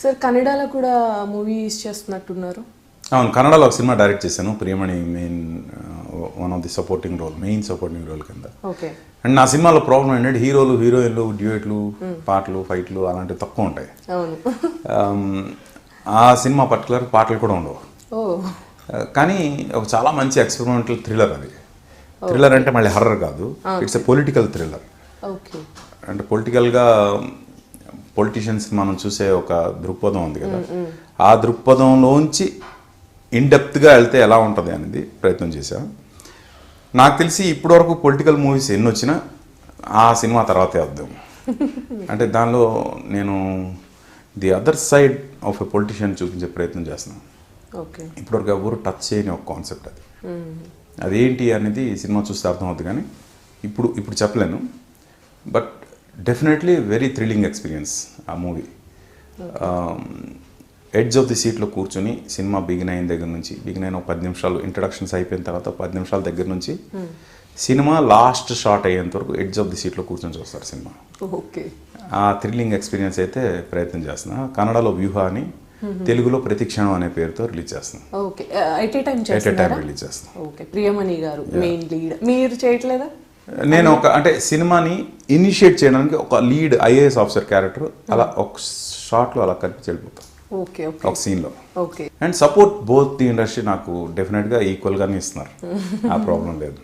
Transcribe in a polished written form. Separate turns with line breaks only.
Sir కన్నడలో కూడా movies చేస్తున్నట్టున్నారు.
అవును, కన్నడలో ఒక సినిమా డైరెక్ట్ చేశాను, Priyamani main one of the supporting role, main supporting role కింద.
ఓకే.
అండ్ నా సినిమాలో ప్రాబ్లం ఏంటంటే హీరోలు హీరోయిన్లు డ్యూయెట్లు పాటలు ఫైట్లు అలాంటివి తక్కువ ఉంటాయి.
అవును.
ఆ సినిమా పర్టికులర్ పాటలు కూడా ఉండవు. కానీ ఒక చాలా మంచి ఎక్స్పెరిమెంటల్ థ్రిల్లర్ అది. థ్రిల్లర్ అంటే మళ్ళీ హర్రర్ కాదు, it's a political thriller.
Okay.
అంటే పొలిటికల్గా పొలిటీషియన్స్ మనం చూసే ఒక దృక్పథం ఉంది కదా, ఆ దృక్పథంలోంచి ఇన్డెప్త్గా వెళ్తే ఎలా ఉంటుంది అనేది ప్రయత్నం చేశాను. నాకు తెలిసి ఇప్పటివరకు పొలిటికల్ మూవీస్ ఎన్ని వచ్చినా ఆ సినిమా తర్వాతే వద్దాం. అంటే దానిలో నేను the other side of a politician చూపించే ప్రయత్నం చేస్తున్నాను.
ఓకే.
ఇప్పటివరకు ఎవరు టచ్ చేయని ఒక కాన్సెప్ట్ అది. అదేంటి అనేది సినిమా చూస్తే అర్థమవుతుంది, కానీ ఇప్పుడు చెప్పలేను. But definitely very thrilling experience ఆ మూవీ. ఎడ్జ్ ఆఫ్ ది సీట్లో కూర్చొని సినిమా బిగిన్ అయిన ఒక 10 నిమిషాలు ఇంట్రడక్షన్స్ అయిపోయిన తర్వాత 10 నిమిషాల దగ్గర నుంచి సినిమా లాస్ట్ షాట్ అయ్యేంత వరకు ఎడ్జ్ ఆఫ్ ది సీట్లో కూర్చొని చూస్తారు సినిమా.
ఓకే.
ఆ థ్రిల్లింగ్ ఎక్స్పీరియన్స్ అయితే ప్రయత్నం చేస్తున్నా. కన్నడలో వ్యూహ అని, తెలుగులో ప్రతిక్షణం అనే పేరుతో రిలీజ్ చేస్తున్నాం.
Okay. At a time
release చేస్తున్నాం.
ఓకే. ప్రియమణి గారు మెయిన్ లీడ్, మీరు చేయట్లేదా?
నేను అంటే సినిమాని ఇనిషియేట్ చేయడానికి ఒక లీడ్ ఐఏఎస్ ఆఫీసర్ క్యారెక్టర్ అలా ఒక షాట్లో అలా కనిపించి వెళ్ళిపోతాం.
ఓకే.
ఒక సీన్లో.
Okay.
And support both the industry నాకు డెఫినెట్గా ఈక్వల్గానే ఇస్తున్నారు, ఆ ప్రాబ్లం లేదు.